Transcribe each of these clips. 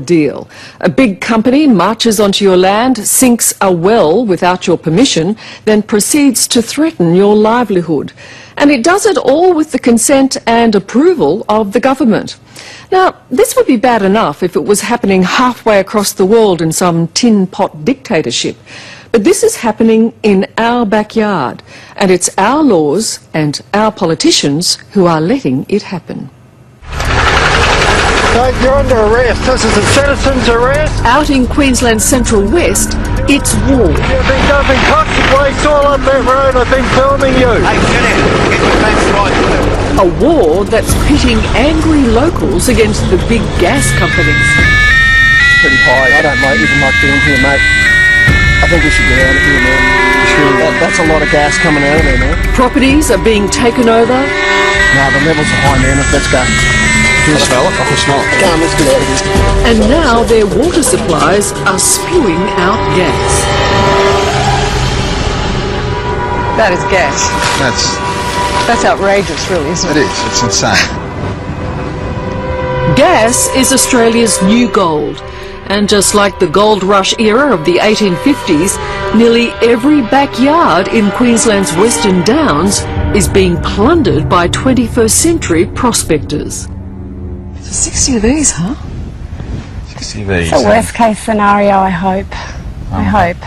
deal. A big company marches onto your land, sinks a well without your permission, then proceeds to threaten your livelihood. And it does it all with the consent and approval of the government. Now, this would be bad enough if it was happening halfway across the world in some tin pot dictatorship. But this is happening in our backyard, and it's our laws and our politicians who are letting it happen. You're under arrest. This is a citizen's arrest. Out in Queensland's Central West, it's war. You've been dumping toxic waste all up that road. I've been filming you. Hey, get in. Get your facts right. A war that's pitting angry locals against the big gas companies. Pretty high. I don't even like being here, mate. I think we should get out of here, man. That's a lot of gas coming out of there, man. Properties are being taken over. No, the levels are high, man. Let's go. Let's smell it. I can smell it. Come on, let's get out of here. And now their water supplies are spewing out gas. That is gas. That's outrageous, really, isn't it? It is. It's insane. Gas is Australia's new gold. And just like the gold rush era of the 1850s, nearly every backyard in Queensland's Western Downs is being plundered by 21st century prospectors. 60 of these, huh? 60 of these. It's a worst case scenario, I hope. I hope.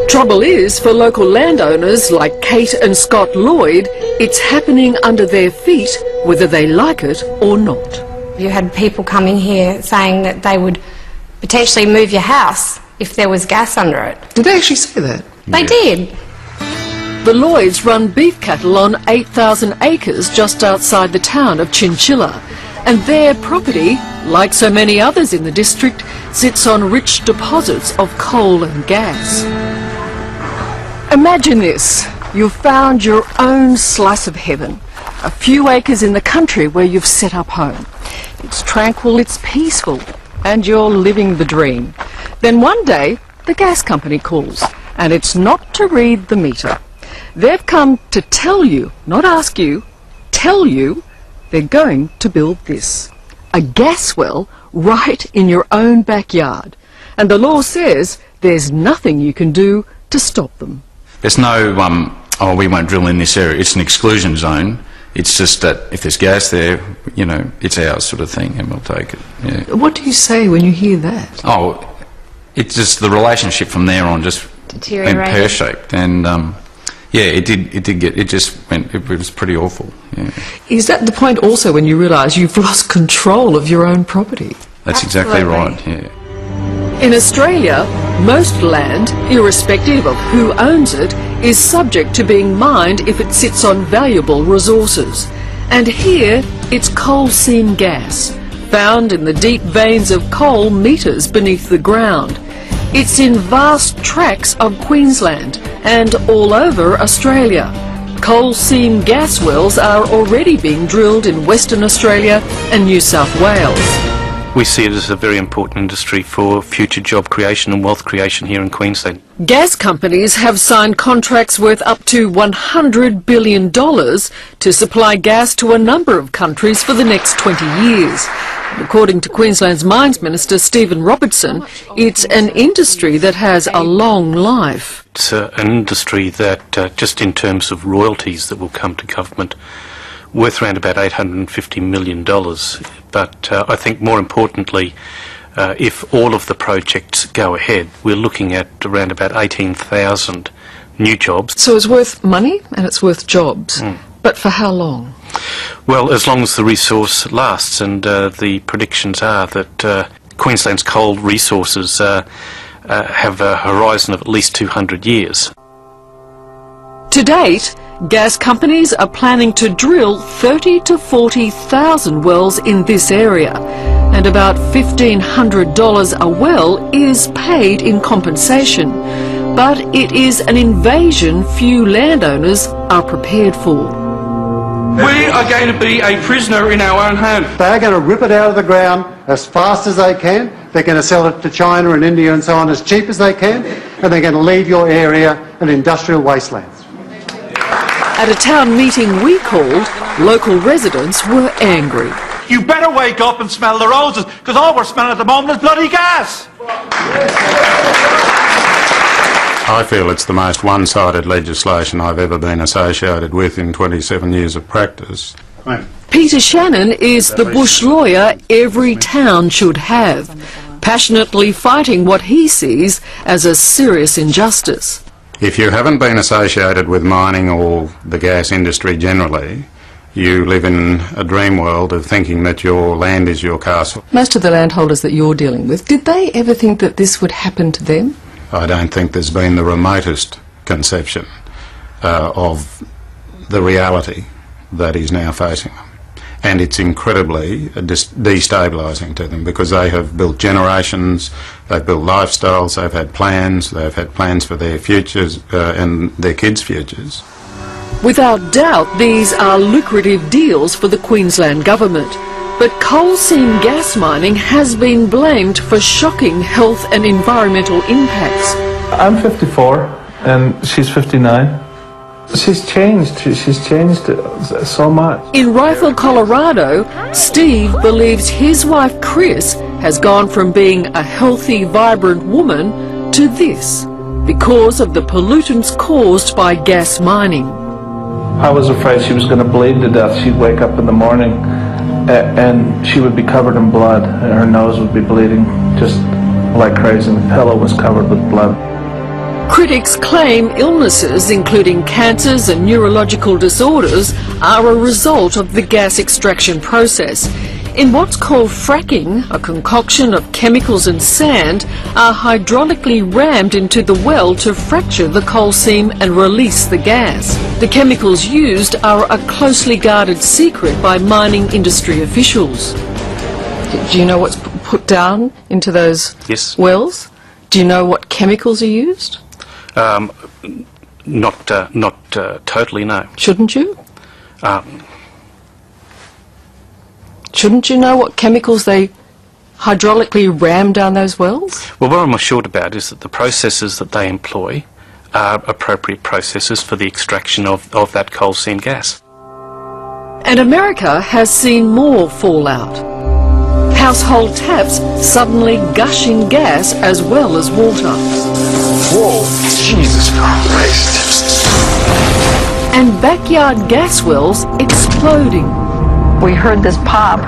Trouble is, for local landowners like Kate and Scott Lloyd, it's happening under their feet whether they like it or not. You had people coming here saying that they would potentially move your house if there was gas under it. Did they actually say that? They did. The Lloyds run beef cattle on 8,000 acres just outside the town of Chinchilla, and their property, like so many others in the district, sits on rich deposits of coal and gas. Imagine this. You've found your own slice of heaven, a few acres in the country where you've set up home. It's tranquil, it's peaceful, and you're living the dream. Then one day, the gas company calls, and it's not to read the meter. They've come to tell you, not ask you, tell you they're going to build this. A gas well right in your own backyard. And the law says there's nothing you can do to stop them. There's no, oh, we won't drill in this area. It's an exclusion zone. It's just that if there's gas there, you know, it's ours sort of thing, and we'll take it. Yeah. What do you say when you hear that? Oh, it's just the relationship from there on just went pear-shaped, and yeah, it was pretty awful. Yeah. Is that the point also when you realise you've lost control of your own property? That's exactly right. Yeah. In Australia, most land, irrespective of who owns it, is subject to being mined if it sits on valuable resources. And here, it's coal seam gas, found in the deep veins of coal metres beneath the ground. It's in vast tracts of Queensland and all over Australia. Coal seam gas wells are already being drilled in Western Australia and New South Wales. We see it as a very important industry for future job creation and wealth creation here in Queensland. Gas companies have signed contracts worth up to $100 billion to supply gas to a number of countries for the next 20 years. And according to Queensland's Mines Minister Stephen Robertson, it's an industry that has a long life. It's an industry that, just in terms of royalties that will come to government, worth around about $850 million. But I think more importantly, if all of the projects go ahead, we're looking at around about 18,000 new jobs. So it's worth money and it's worth jobs. But for how long? Well, as long as the resource lasts, and the predictions are that Queensland's coal resources have a horizon of at least 200 years. To date, gas companies are planning to drill 30 to 40,000 wells in this area, and about $1,500 a well is paid in compensation. But it is an invasion few landowners are prepared for. We are going to be a prisoner in our own home. They're going to rip it out of the ground as fast as they can. They're going to sell it to China and India and so on as cheap as they can, and they're going to leave your area an industrial wasteland. At a town meeting we called, local residents were angry. you better wake up and smell the roses, because all we're smelling at the moment is bloody gas. I feel it's the most one-sided legislation I've ever been associated with in 27 years of practice. Peter Shannon is the bush lawyer every town should have, passionately fighting what he sees as a serious injustice. If you haven't been associated with mining or the gas industry generally, you live in a dream world of thinking that your land is your castle. Most of the landholders that you're dealing with, did they ever think that this would happen to them? I don't think there's been the remotest conception of the reality that is now facing them. And it's incredibly destabilising to them, because they have built generations, they've built lifestyles, they've had plans for their futures and their kids' futures. Without doubt, these are lucrative deals for the Queensland government. But coal seam gas mining has been blamed for shocking health and environmental impacts. I'm 54 and she's 59. She's changed so much. In Rifle, Colorado, Steve believes his wife Chris has gone from being a healthy, vibrant woman to this because of the pollutants caused by gas mining. I was afraid she was going to bleed to death. She'd wake up in the morning and she would be covered in blood and her nose would be bleeding just like crazy. The pillow was covered with blood. Critics claim illnesses, including cancers and neurological disorders, are a result of the gas extraction process. In what's called fracking, a concoction of chemicals and sand are hydraulically rammed into the well to fracture the coal seam and release the gas. The chemicals used are a closely guarded secret by mining industry officials. Do you know what's put down into those wells? Do you know what chemicals are used? Not totally, no. Shouldn't you? Shouldn't you know what chemicals they hydraulically ram down those wells? Well, what I'm assured about is that the processes that they employ are appropriate processes for the extraction of that coal seam gas. And America has seen more fallout. Household taps suddenly gushing gas as well as water. Whoa, Jesus Christ. And backyard gas wells exploding. We heard this pop,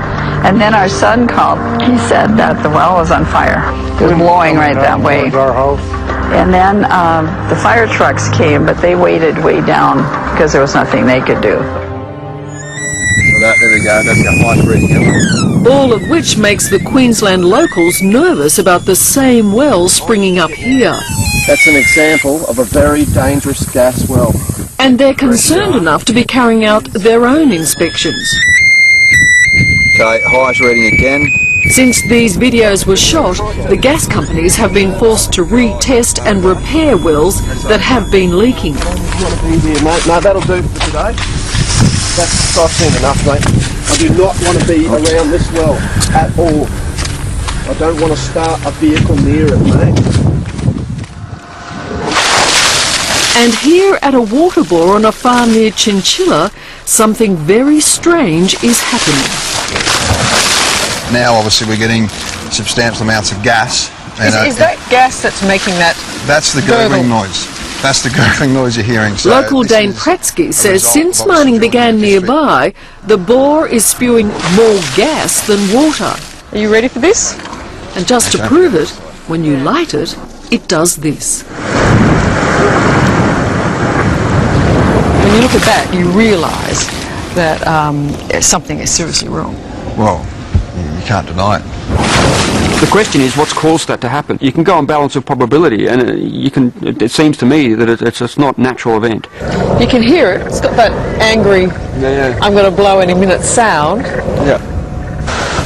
and then our son called. He said that the well was on fire. It was blowing right that way. And then the fire trucks came, but they waited way down because there was nothing they could do. There we go, that's got high reading. All of which makes the Queensland locals nervous about the same well springing up here. That's an example of a very dangerous gas well. And they're concerned enough to be carrying out their own inspections. Okay, highest reading again. Since these videos were shot, the gas companies have been forced to retest and repair wells that have been leaking. No, that'll do for today. I've seen enough, mate. I do not want to be around this well at all. I don't want to start a vehicle near it, mate. And here at a water bore on a farm near Chinchilla, something very strange is happening. Now, obviously, we're getting substantial amounts of gas. And, is that gas that's making that? That's the gurgling noise. That's the gurgling noise you're hearing. So local Dane Pratsky says since mining began nearby, the bore is spewing more gas than water. Are you ready for this? And just to prove it, when you light it, it does this. When you look at that, you realise that something is seriously wrong. Well, you can't deny it. The question is, what's caused that to happen? You can go on balance of probability, and it seems to me that it's just not a natural event. You can hear it. It's got that angry, I'm going to blow any minute sound. Yeah.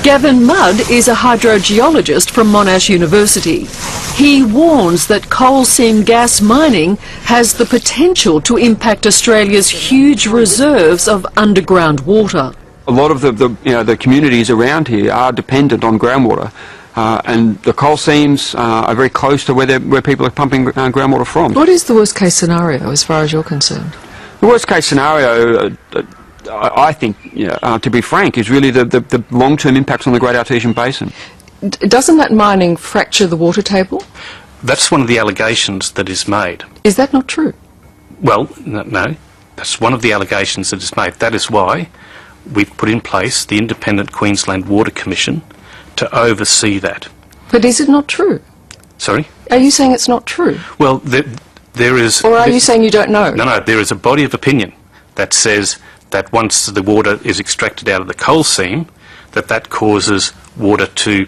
Gavin Mudd is a hydrogeologist from Monash University. He warns that coal seam gas mining has the potential to impact Australia's huge reserves of underground water. A lot of the communities around here are dependent on groundwater. And the coal seams are very close to where people are pumping groundwater from. What is the worst case scenario as far as you're concerned? The worst case scenario, I think, to be frank, is really the long-term impacts on the Great Artesian Basin. Doesn't that mining fracture the water table? That's one of the allegations that is made. Is that not true? Well, no. That's one of the allegations that is made. That is why we've put in place the Independent Queensland Water Commission to oversee that. But is it not true? Sorry? Are you saying it's not true? Well, there is... Or are you saying you don't know? No, there is a body of opinion that says that once the water is extracted out of the coal seam, that causes water to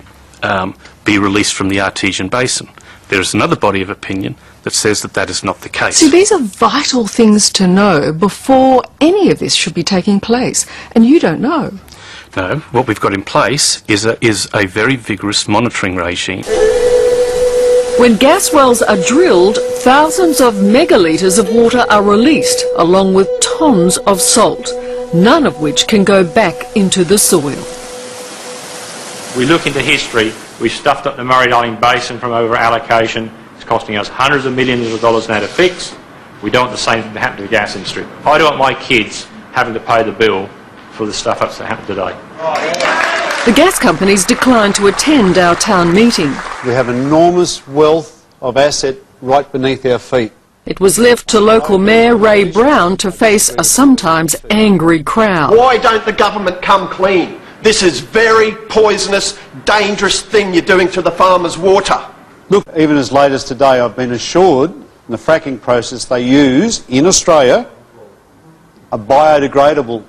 be released from the Artesian Basin. There is another body of opinion that says that is not the case. See, these are vital things to know before any of this should be taking place, and you don't know. No, what we've got in place is a very vigorous monitoring regime. When gas wells are drilled, thousands of megalitres of water are released, along with tonnes of salt, none of which can go back into the soil. We look into history. We stuffed up the Murray-Darling Basin from over allocation. It's costing us hundreds of millions of dollars now to fix. We don't want the same thing to happen to the gas industry. I don't want my kids having to pay the bill for the stuff-ups that happen today. The gas companies declined to attend our town meeting. We have enormous wealth of asset right beneath our feet. It was left to local Mayor Ray Brown to face a sometimes angry crowd. Why don't the government come clean? This is very poisonous, dangerous thing you're doing to the farmers' water. Look, even as late as today, I've been assured in the fracking process they use in Australia a biodegradable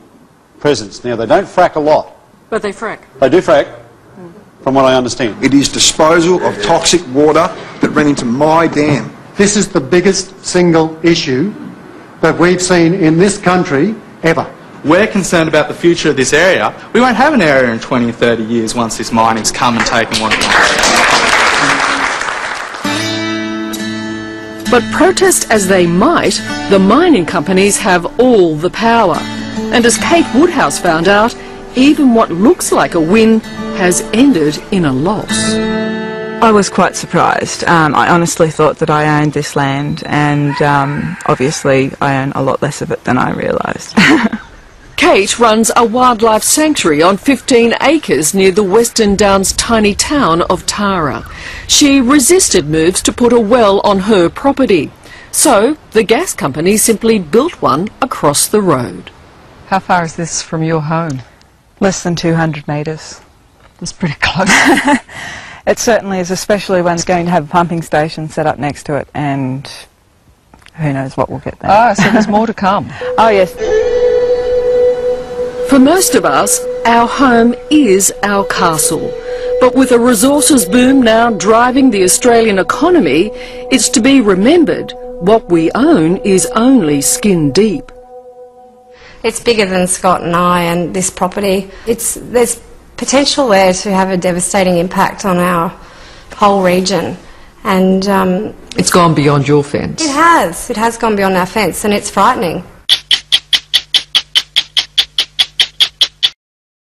presence. Now, they don't frack a lot. But they frack. They do frack, from what I understand. It is disposal of toxic water that ran into my dam. This is the biggest single issue that we've seen in this country ever. We're concerned about the future of this area. We won't have an area in 20 or 30 years once this mining's come and taken what it wants. But protest as they might, the mining companies have all the power. And as Kate Woodhouse found out, even what looks like a win has ended in a loss. I was quite surprised. I honestly thought that I owned this land, and obviously I own a lot less of it than I realised. Kate runs a wildlife sanctuary on 15 acres near the Western Downs tiny town of Tara. She resisted moves to put a well on her property. So the gas company simply built one across the road. How far is this from your home? Less than 200 metres. That's pretty close. It certainly is, especially when it's going to have a pumping station set up next to it, and who knows what we'll get there. Ah, so there's more to come. Oh, yes. For most of us, our home is our castle. But with a resources boom now driving the Australian economy, it's to be remembered what we own is only skin deep. It's bigger than Scott and I and this property. There's potential there to have a devastating impact on our whole region. And it's gone beyond your fence. It has gone beyond our fence, and it's frightening.